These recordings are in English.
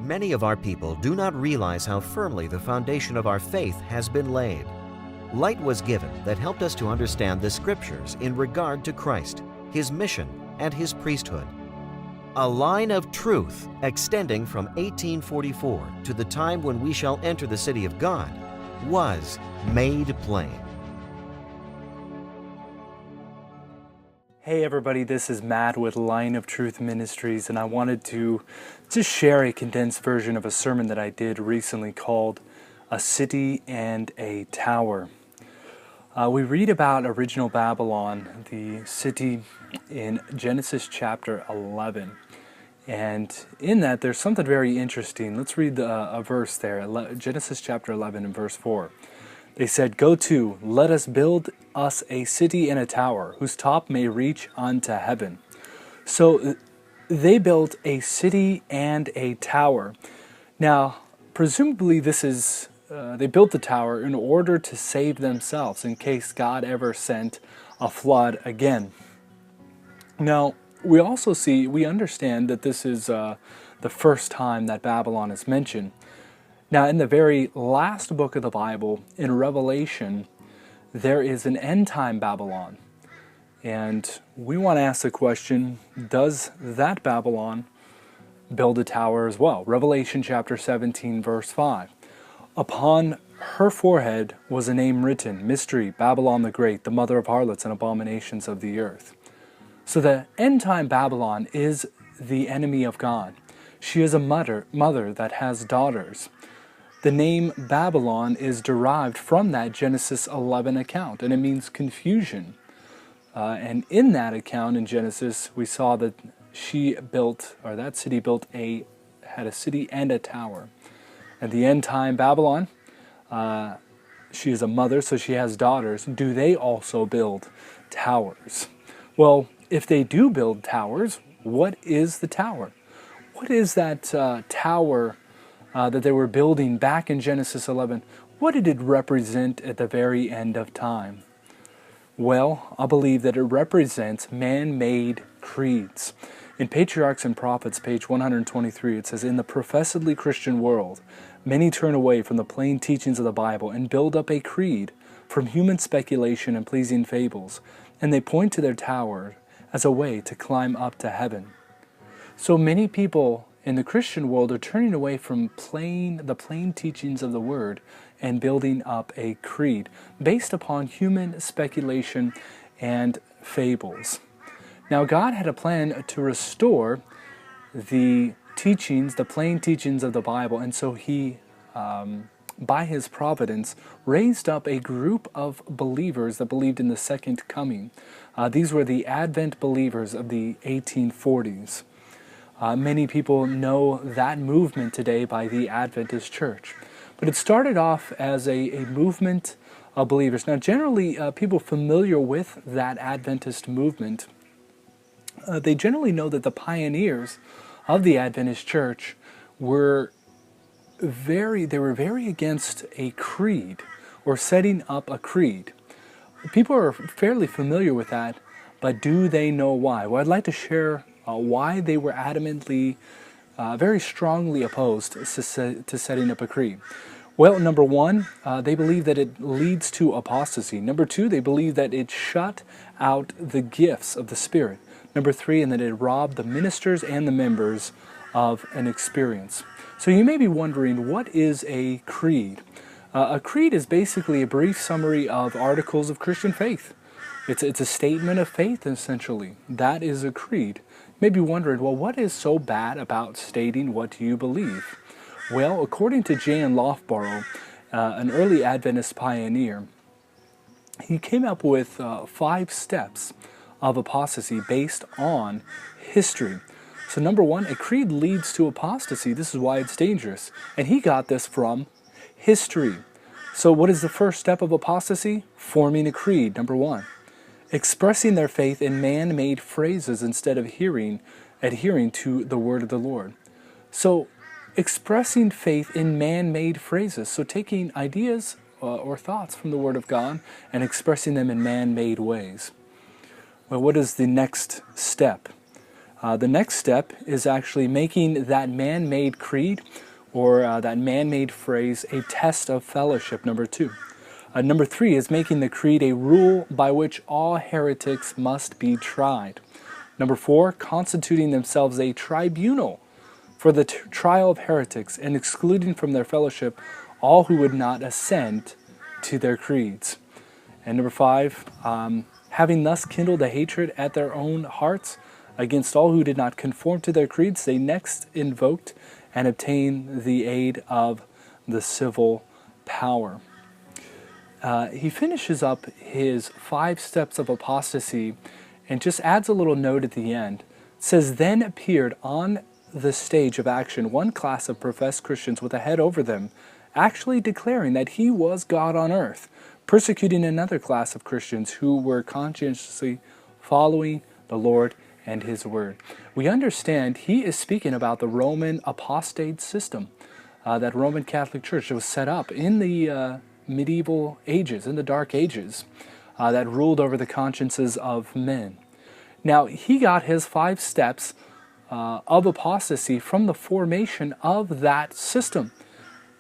Many of our people do not realize how firmly the foundation of our faith has been laid. Light was given that helped us to understand the Scriptures in regard to Christ, His mission, and His priesthood. A line of truth extending from 1844 to the time when we shall enter the city of God was made plain. Hey everybody, this is Matt with Line of Truth Ministries, and I wanted to just share a condensed version of a sermon that I did recently called A City and a Tower. We read about original Babylon, the city, in Genesis chapter 11. And in that, there's something very interesting. Let's read a verse there, Genesis chapter 11 and verse 4. They said, "Go to, let us build us a city and a tower, whose top may reach unto heaven." So they built a city and a tower. Now, presumably this is, they built the tower in order to save themselves in case God ever sent a flood again. Now, we understand that this is the first time that Babylon is mentioned. Now, in the very last book of the Bible, in Revelation, there is an end-time Babylon. And we want to ask the question, does that Babylon build a tower as well? Revelation chapter 17, verse 5. "Upon her forehead was a name written, Mystery, Babylon the Great, the mother of harlots and abominations of the earth." So the end-time Babylon is the enemy of God. She is a mother that has daughters. The name Babylon is derived from that Genesis 11 account, and it means confusion. And in that account in Genesis, we saw that that city had a city and a tower. And the end-time Babylon, she is a mother, so she has daughters. Do they also build towers? Well, if they do build towers, what is the tower? What is that tower that they were building back in Genesis 11? What did it represent at the very end of time? Well, I believe that it represents man-made creeds. In Patriarchs and Prophets, page 123, it says, "In the professedly Christian world, many turn away from the plain teachings of the Bible and build up a creed from human speculation and pleasing fables, and they point to their tower as a way to climb up to heaven." So many people in the Christian world are turning away from the plain teachings of the Word and building up a creed based upon human speculation and fables. Now, God had a plan to restore the teachings, the plain teachings of the Bible, and so He, by His providence, raised up a group of believers that believed in the second coming. These were the Advent believers of the 1840s. Many people know that movement today by the Adventist Church. But it started off as a movement of believers. Now, generally, people familiar with that Adventist movement, they generally know that the pioneers of the Adventist Church were very against a creed or setting up a creed. People are fairly familiar with that, but do they know why? Well, I'd like to share why they were adamantly, very strongly opposed to setting up a creed. Well, number one, they believe that it leads to apostasy. Number two, they believe that it shut out the gifts of the Spirit. Number three, and that it robbed the ministers and the members of an experience. So you may be wondering, what is a creed? A creed is basically a brief summary of articles of Christian faith. It's a statement of faith, essentially. That is a creed. You may be wondering, well, what is so bad about stating what you believe? Well, according to Jan Lofborough, an early Adventist pioneer, he came up with 5 steps of apostasy based on history. So number one, a creed leads to apostasy. This is why it's dangerous. And he got this from history. So what is the first step of apostasy? Forming a creed, number one. Expressing their faith in man-made phrases instead of adhering to the word of the Lord. So expressing faith in man-made phrases. So taking ideas or thoughts from the Word of God and expressing them in man-made ways. Well, what is the next step? The next step is actually making that man-made creed or that man-made phrase a test of fellowship, number 2. Number 3 is making the creed a rule by which all heretics must be tried. Number 4, constituting themselves a tribunal for the trial of heretics and excluding from their fellowship all who would not assent to their creeds. And number 5, having thus kindled a hatred at their own hearts against all who did not conform to their creeds, they next invoked and obtained the aid of the civil power. He finishes up his 5 steps of apostasy and just adds a little note at the end. It says, then appeared on the stage of action one class of professed Christians with a head over them, actually declaring that he was God on earth, persecuting another class of Christians who were conscientiously following the Lord and his word. We understand he is speaking about the Roman apostate system, that Roman Catholic Church that was set up in the medieval ages, in the Dark Ages, that ruled over the consciences of men. Now, he got his 5 steps of apostasy from the formation of that system.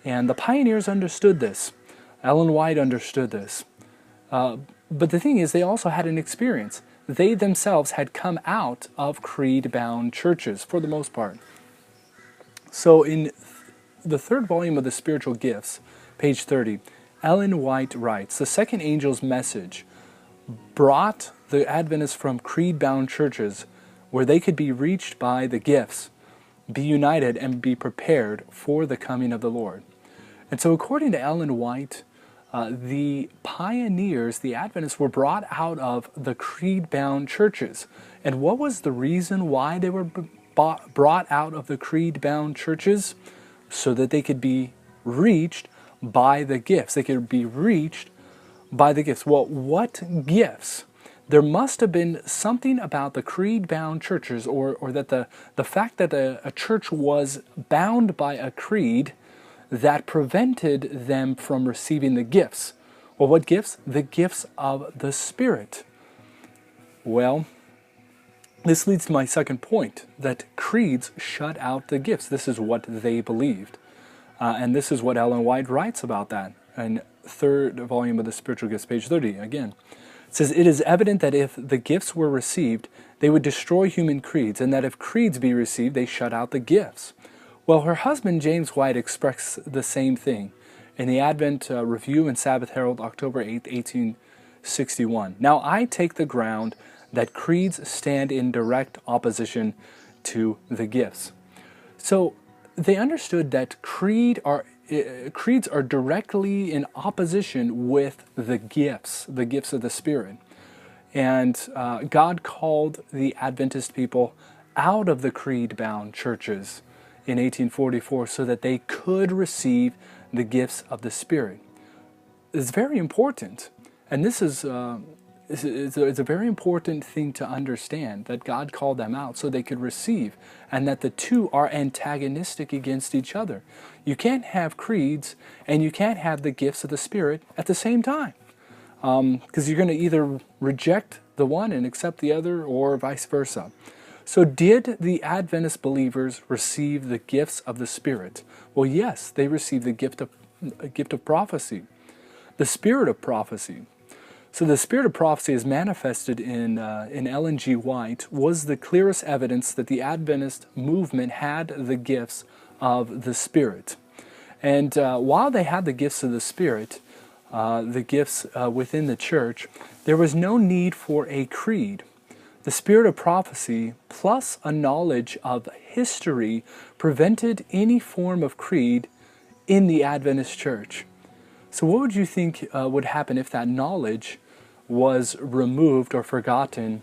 And the pioneers understood this. Ellen White understood this. But the thing is, they also had an experience. They themselves had come out of creed-bound churches, for the most part. So in the 3rd volume of the Spiritual Gifts, page 30, Ellen White writes, the second angel's message brought the Adventists from creed-bound churches where they could be reached by the gifts, be united, and be prepared for the coming of the Lord. And so according to Ellen White, the pioneers, the Adventists, were brought out of the creed-bound churches. And what was the reason why they were brought out of the creed-bound churches? So that they could be reached by the gifts. They could be reached by the gifts. Well, what gifts? There must have been something about the creed-bound churches, or that the fact that a church was bound by a creed that prevented them from receiving the gifts. Well, what gifts? The gifts of the Spirit. Well, this leads to my second point, that creeds shut out the gifts. This is what they believed. And this is what Ellen White writes about that in 3rd volume of the Spiritual Gifts, page 30, again. It says, it is evident that if the gifts were received, they would destroy human creeds, and that if creeds be received, they shut out the gifts. Well, her husband, James White, expressed the same thing in the Advent Review and Sabbath Herald, October 8, 1861. Now, I take the ground that creeds stand in direct opposition to the gifts. So, they understood that creeds are directly in opposition with the gifts of the Spirit. And God called the Adventist people out of the creed-bound churches in 1844 so that they could receive the gifts of the Spirit. It's very important. And this is it's a very important thing to understand, that God called them out so they could receive, and that the two are antagonistic against each other. You can't have creeds and you can't have the gifts of the Spirit at the same time, because you're going to either reject the one and accept the other, or vice versa. So did the Adventist believers receive the gifts of the Spirit? Well, yes, they received the gift of prophecy, the spirit of prophecy. So the spirit of prophecy, as manifested in Ellen G. White, was the clearest evidence that the Adventist movement had the gifts of the Spirit. And while they had the gifts of the Spirit, the gifts within the church, there was no need for a creed. The spirit of prophecy, plus a knowledge of history, prevented any form of creed in the Adventist church. So what would you think would happen if that knowledge was removed or forgotten,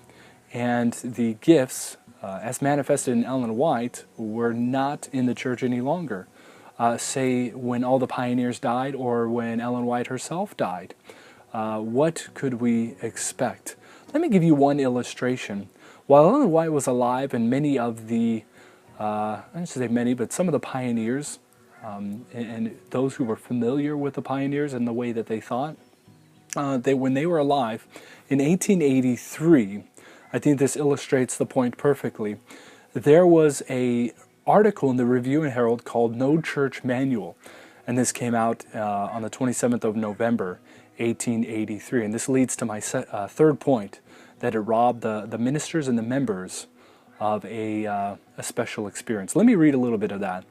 and the gifts, as manifested in Ellen White, were not in the church any longer? Say when all the pioneers died, or when Ellen White herself died. What could we expect? Let me give you one illustration. While Ellen White was alive, and many of the, I don't say many, but some of the pioneers, and those who were familiar with the pioneers and the way that they thought, when they were alive, in 1883, I think this illustrates the point perfectly. there was a article in the Review and Herald called No Church Manual, and this came out on the 27th of November, 1883. And this leads to my third point, that it robbed the ministers and the members of a special experience. Let me read a little bit of that.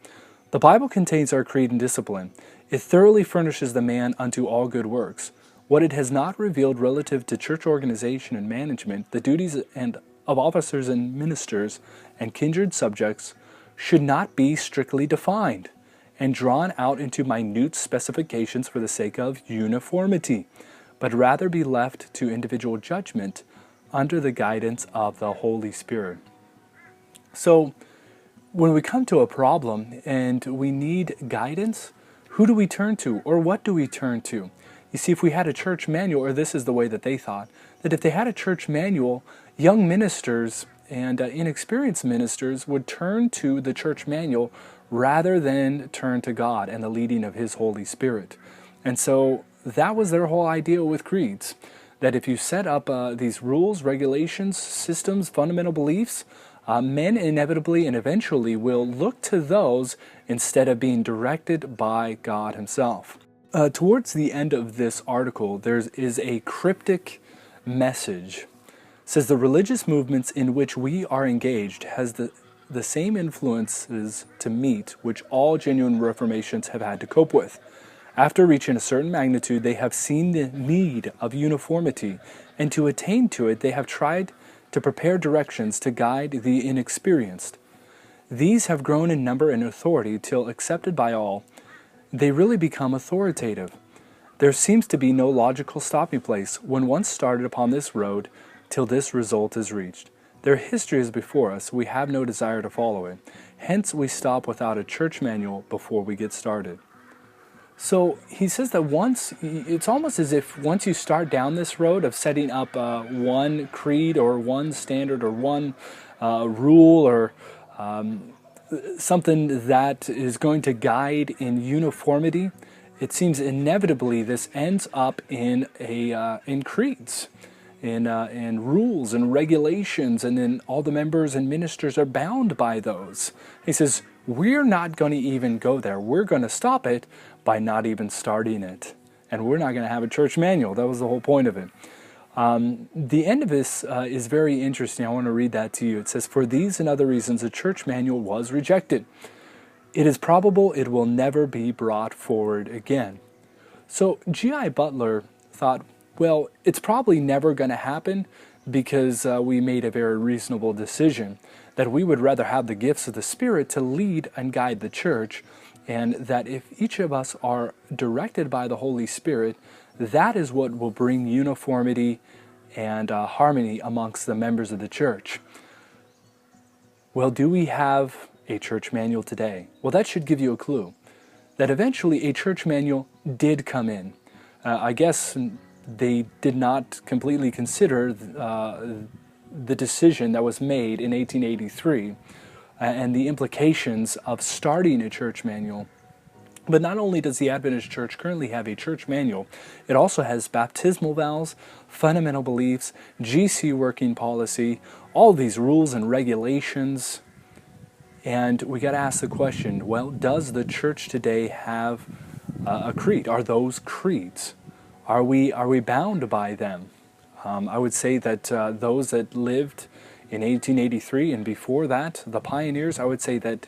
The Bible contains our creed and discipline. It thoroughly furnishes the man unto all good works. What it has not revealed relative to church organization and management, the duties of officers and ministers and kindred subjects, should not be strictly defined and drawn out into minute specifications for the sake of uniformity, but rather be left to individual judgment under the guidance of the Holy Spirit. So, when we come to a problem and we need guidance, who do we turn to, or what do we turn to? You see, if we had a church manual, or this is the way that they thought, that if they had a church manual, young ministers and inexperienced ministers would turn to the church manual rather than turn to God and the leading of His Holy Spirit. And so that was their whole idea with creeds, that if you set up these rules, regulations, systems, fundamental beliefs, men inevitably and eventually will look to those instead of being directed by God Himself. Towards the end of this article, there is a cryptic message. It says, the religious movements in which we are engaged has the same influences to meet which all genuine reformations have had to cope with. After reaching a certain magnitude, they have seen the need of uniformity, and to attain to it, they have tried to prepare directions to guide the inexperienced. These have grown in number and authority till, accepted by all, they really become authoritative. There seems to be no logical stopping place when once started upon this road till this result is reached. Their history is before us. We have no desire to follow it. Hence we stop without a church manual before we get started. So he says that it's almost as if once you start down this road of setting up one creed or one standard or one rule or something that is going to guide in uniformity, it seems inevitably this ends up in creeds, in rules and regulations, and then all the members and ministers are bound by those. He says, we're not going to even go there. We're going to stop it by not even starting it. And we're not going to have a church manual. That was the whole point of it. The end of this is very interesting. I want to read that to you. It says, for these and other reasons, a church manual was rejected. It is probable it will never be brought forward again. So G.I. Butler thought, well, it's probably never going to happen because we made a very reasonable decision that we would rather have the gifts of the Spirit to lead and guide the church, and that if each of us are directed by the Holy Spirit, that is what will bring uniformity and harmony amongst the members of the church. Well, do we have a church manual today? Well, that should give you a clue that eventually a church manual did come in. I guess they did not completely consider the decision that was made in 1883 and the implications of starting a church manual. But not only does the Adventist Church currently have a church manual, it also has baptismal vows, fundamental beliefs, GC working policy, all these rules and regulations. And we got to ask the question, well, does the church today have a creed? Are those creeds? Are we bound by them? I would say that those that lived in 1883 and before that, the pioneers, I would say that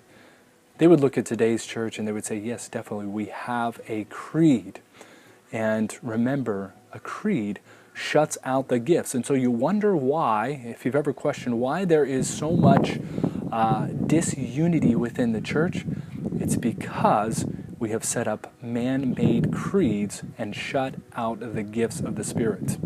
they would look at today's church and they would say, yes, definitely, we have a creed. And remember, a creed shuts out the gifts. And so you wonder why, if you've ever questioned why there is so much disunity within the church, it's because we have set up man-made creeds and shut out the gifts of the Spirit.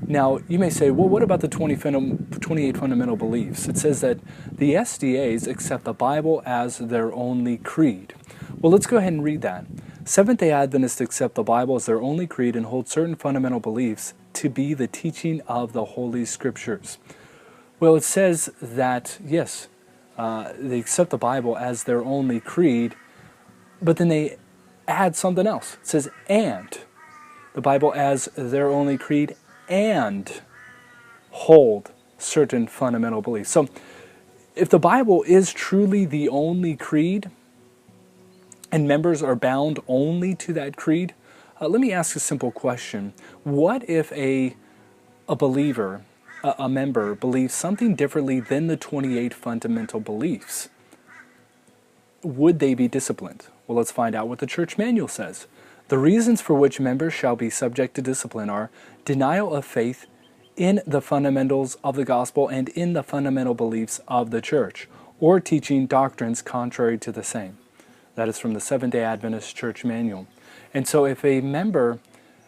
Now, you may say, well, what about the 28 fundamental beliefs? It says that the SDAs accept the Bible as their only creed. Well, let's go ahead and read that. Seventh-day Adventists accept the Bible as their only creed and hold certain fundamental beliefs to be the teaching of the Holy Scriptures. Well, it says that, yes, they accept the Bible as their only creed, but then they add something else. It says, and the Bible as their only creed and hold certain fundamental beliefs. So If the Bible is truly the only creed, and members are bound only to that creed, let me ask a simple question. What if a believer, a member, believes something differently than the 28 fundamental beliefs? Would they be disciplined? Well, let's find out what the church manual says. The reasons for which members shall be subject to discipline are denial of faith in the fundamentals of the gospel and in the fundamental beliefs of the church, or teaching doctrines contrary to the same. That is from the Seventh-day Adventist Church Manual. And so if a member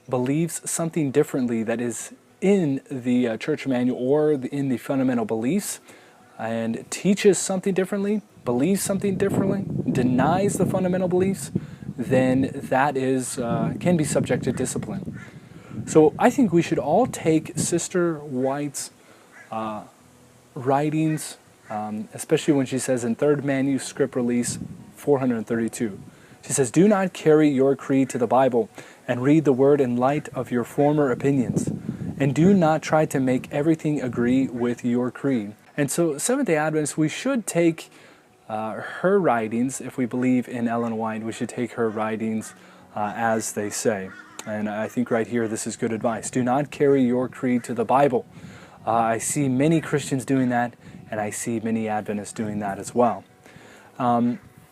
believes something differently that is in the church manual or in the fundamental beliefs, and teaches something differently, believes something differently, denies the fundamental beliefs, then that is can be subject to discipline. So I think we should all take Sister White's writings, especially when she says in Third Manuscript Release 432. She says, "Do not carry your creed to the Bible and read the Word in light of your former opinions, and do not try to make everything agree with your creed." And so Seventh-day Adventists, we should take her writings. If we believe in Ellen White, we should take her writings as they say. And I think right here this is good advice. Do not carry your creed to the Bible. I see many Christians doing that, and I see many Adventists doing that as well.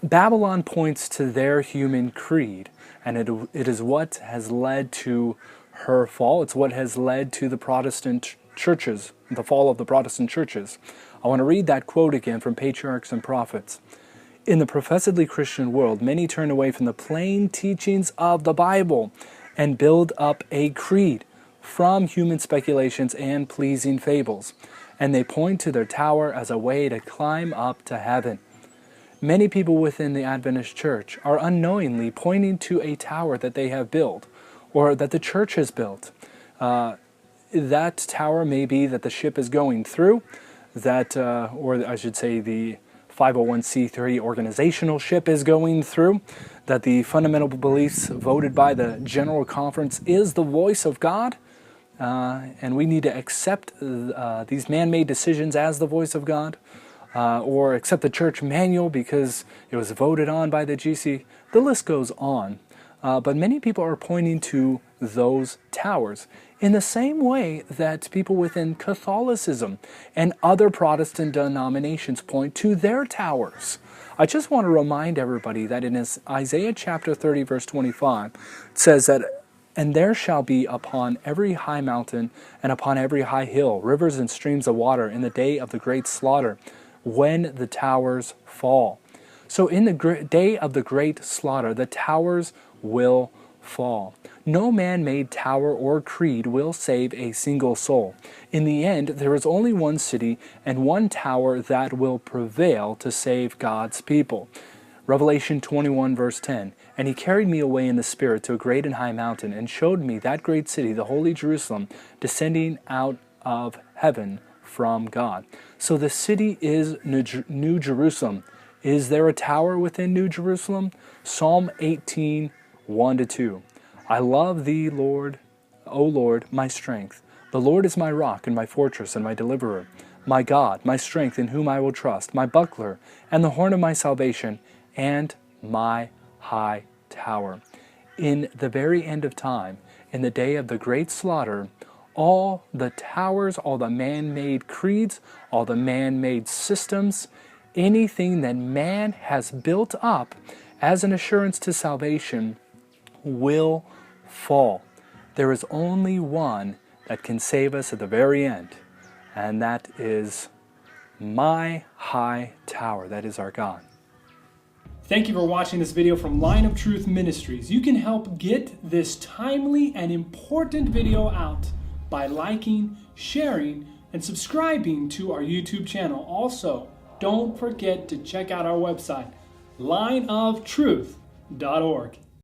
Babylon points to their human creed, and it is what has led to her fall. It's what has led to the Protestant churches, the fall of the Protestant churches. I want to read that quote again from Patriarchs and Prophets. "In the professedly Christian world, many turn away from the plain teachings of the Bible and build up a creed from human speculations and pleasing fables, and they point to their tower as a way to climb up to heaven." Many people within the Adventist church are unknowingly pointing to a tower that they have built, or that the church has built. That tower may be that the ship is going through, that, or I should say the 501c3 organizational ship is going through, that the fundamental beliefs voted by the General Conference is the voice of God, and we need to accept these man-made decisions as the voice of God, or accept the church manual because it was voted on by the GC. The list goes on. But many people are pointing to those towers in the same way that people within Catholicism and other Protestant denominations point to their towers. I just want to remind everybody that in Isaiah chapter 30, verse 25, it says that, "And there shall be upon every high mountain and upon every high hill rivers and streams of water in the day of the great slaughter, when the towers fall." So in the day of the great slaughter, the towers will fall. No man-made tower or creed will save a single soul. In the end, there is only one city and one tower that will prevail to save God's people. Revelation 21, verse 10, "And he carried me away in the Spirit to a great and high mountain, and showed me that great city, the holy Jerusalem, descending out of heaven from God." So the city is New Jerusalem. Is there a tower within New Jerusalem? Psalm 18, 1-2. "I love thee, Lord, O Lord, my strength. The Lord is my rock and my fortress and my deliverer, my God, my strength in whom I will trust, my buckler and the horn of my salvation, and my high tower." In the very end of time, in the day of the great slaughter, all the towers, all the man-made creeds, all the man-made systems, anything that man has built up as an assurance to salvation will fall. There is only one that can save us at the very end, and that is my high tower. That is our God. Thank you for watching this video from Line of Truth Ministries. You can help get this timely and important video out by liking, sharing, and subscribing to our YouTube channel. Also, don't forget to check out our website, lineoftruth.org.